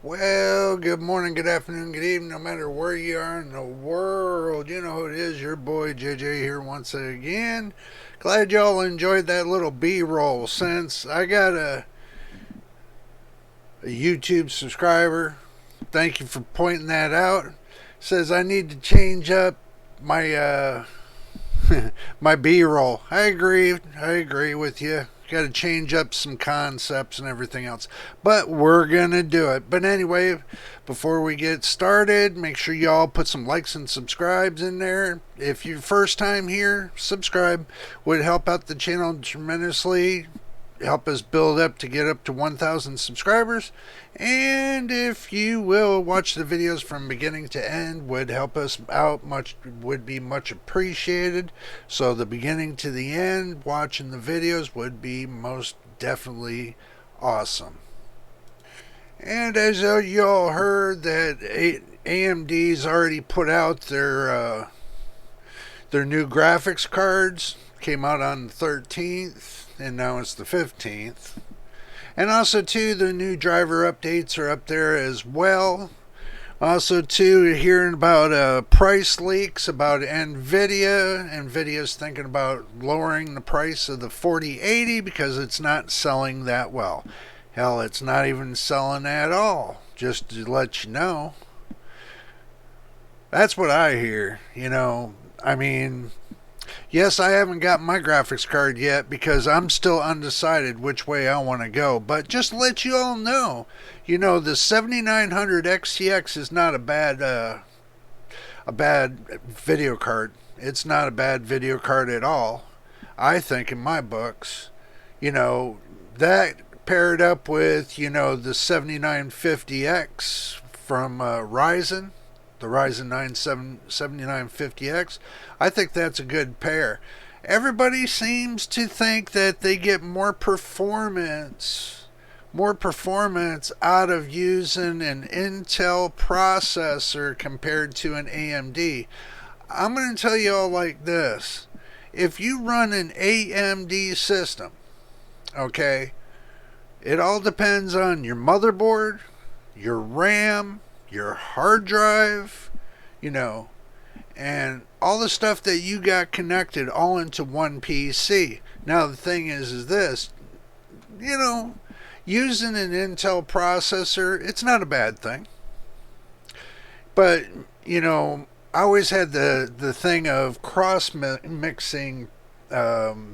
Well, good morning, good afternoon, good evening, no matter where you are in the world. You know who it is, your boy JayJay here once again. Glad y'all enjoyed that little B-roll. Since I got a YouTube subscriber, thank you for pointing that out. Says I need to change up my my B-roll. I agree with you. Got to change up some concepts and everything else, but we're gonna do it. But anyway, before we get started, make sure y'all put some likes and subscribes in there. If you're first time here, subscribe would help out the channel tremendously, help us build up to get up to 1,000 subscribers. And if you will watch the videos from beginning to end, would help us out much, would be much appreciated. So the beginning to the end, watching the videos would be most definitely awesome. And as y'all heard, that AMD's already put out their new graphics cards. Came out on the 13th, and now it's the 15th. And also, too, the new driver updates are up there as well. Also, too, hearing about price leaks about Nvidia. Nvidia's thinking about lowering the price of the 4080 because it's not selling that well. Hell, it's not even selling at all, just to let you know. That's what I hear, I mean, yes, I haven't got my graphics card yet because I'm still undecided which way I want to go. But just to let you all know, the 7900 XTX is not a bad video card. It's not a bad video card at all, I think, in my books. That paired up with, the 7950X from Ryzen, the Ryzen 9 7950X. I think that's a good pair. Everybody seems to think that they get more performance out of using an Intel processor compared to an AMD. I'm going to tell you all like this. If you run an AMD system, okay, it all depends on your motherboard, your RAM, your hard drive, and all the stuff that you got connected all into one PC. Now the thing is this, using an Intel processor, it's not a bad thing. But, I always had the thing of cross mixing, like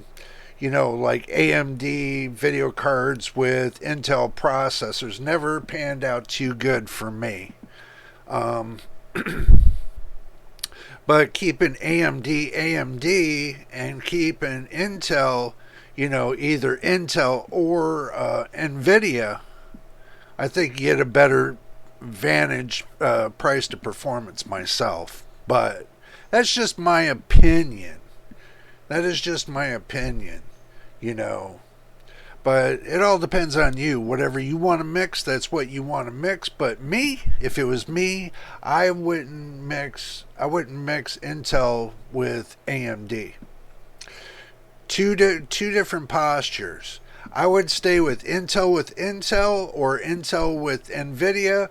AMD video cards with Intel processors. Never panned out too good for me. But keeping AMD and keeping Intel, either Intel or Nvidia, I think you get a better advantage price to performance myself. But that's just my opinion. That is just my opinion, But it all depends on you. Whatever you want to mix, that's what you want to mix. But me, if it was me, I wouldn't mix Intel with AMD. Two different postures. I would stay with Intel or Intel with Nvidia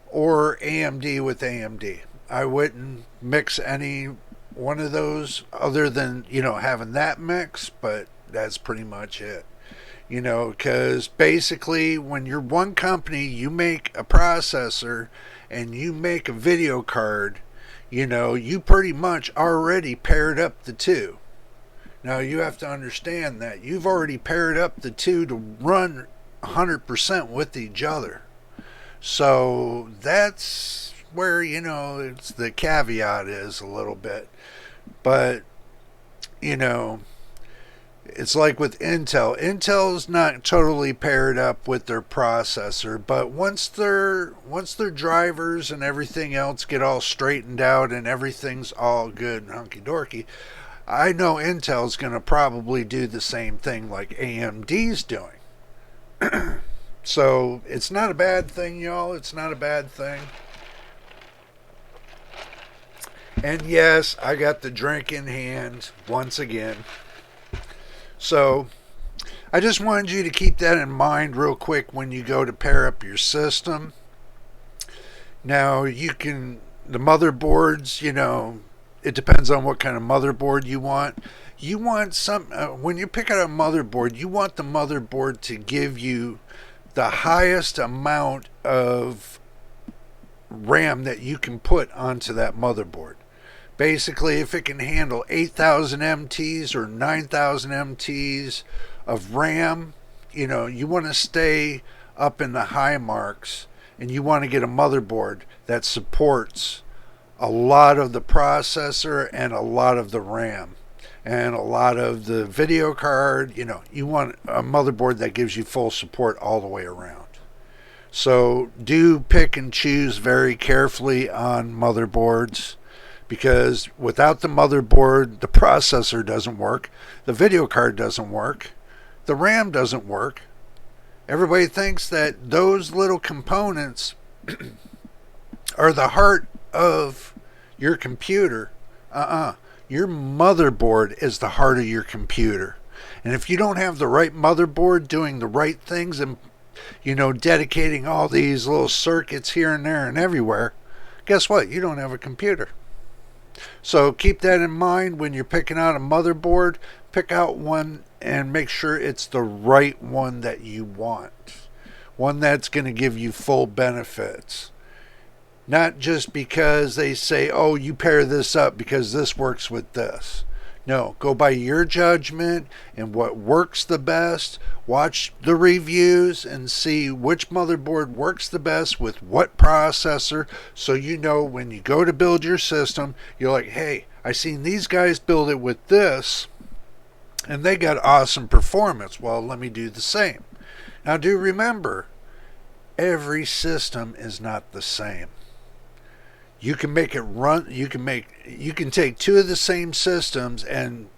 or AMD with AMD. I wouldn't mix any one of those other than, having that mix, but that's pretty much it. Because basically when you're one company, you make a processor and you make a video card, you pretty much already paired up the two. Now you have to understand that you've already paired up the two to run 100% with each other. So that's where, it's the caveat is a little bit. But, It's like with Intel. Intel's not totally paired up with their processor, but once their drivers and everything else get all straightened out and everything's all good and hunky dorky, I know Intel's going to probably do the same thing like AMD's doing. So it's not a bad thing, y'all. It's not a bad thing. And yes, I got the drink in hand once again. So I just wanted you to keep that in mind real quick when you go to pair up your system. Now, the motherboards, it depends on what kind of motherboard you want. You want when you pick out a motherboard, you want the motherboard to give you the highest amount of RAM that you can put onto that motherboard. Basically, if it can handle 8,000 MTs or 9,000 MTs of RAM, you want to stay up in the high marks, and you want to get a motherboard that supports a lot of the processor and a lot of the RAM and a lot of the video card. You want a motherboard that gives you full support all the way around. So do pick and choose very carefully on motherboards, because without the motherboard, the processor doesn't work, the video card doesn't work, the RAM doesn't work. Everybody thinks that those little components are the heart of your computer. Your motherboard is the heart of your computer. And if you don't have the right motherboard doing the right things and, dedicating all these little circuits here and there and everywhere, guess what? You don't have a computer. So keep that in mind when you're picking out a motherboard. Pick out one and make sure it's the right one that you want. One that's going to give you full benefits. Not just because they say, oh, you pair this up because this works with this. No, go by your judgment and what works the best. Watch the reviews and see which motherboard works the best with what processor, so when you go to build your system, you're like, hey, I seen these guys build it with this and they got awesome performance. Well, let me do the same. Now do remember, every system is not the same. You can make it run, you can take two of the same systems and,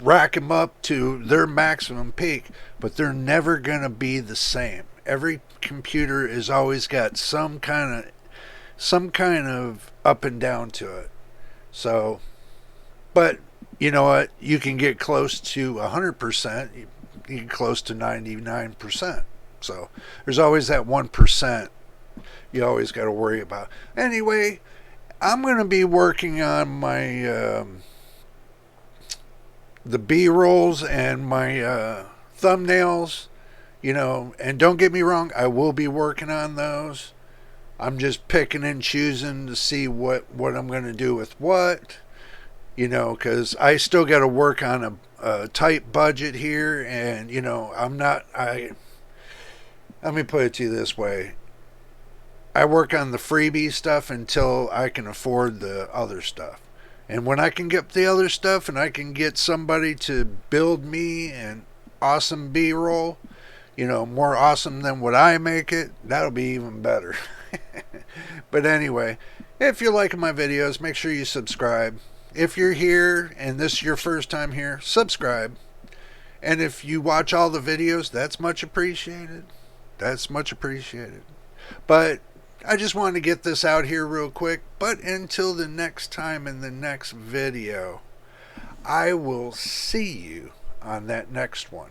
rack them up to their maximum peak, but they're never going to be the same. Every computer has always got some kind of up and down to it. So, but you know what? You can get close to 100%. You get close to 99%. So there's always that 1% you always got to worry about. Anyway, I'm going to be working on my the B-rolls and my thumbnails, and don't get me wrong, I will be working on those. I'm just picking and choosing to see what I'm going to do with what, because I still got to work on a tight budget here, and, let me put it to you this way. I work on the freebie stuff until I can afford the other stuff. And when I can get the other stuff and I can get somebody to build me an awesome B-roll, more awesome than what I make it, that'll be even better. But anyway, if you're liking my videos, make sure you subscribe. If you're here and this is your first time here, subscribe. And if you watch all the videos, that's much appreciated. That's much appreciated. But I just wanted to get this out here real quick. But until the next time in the next video, I will see you on that next one.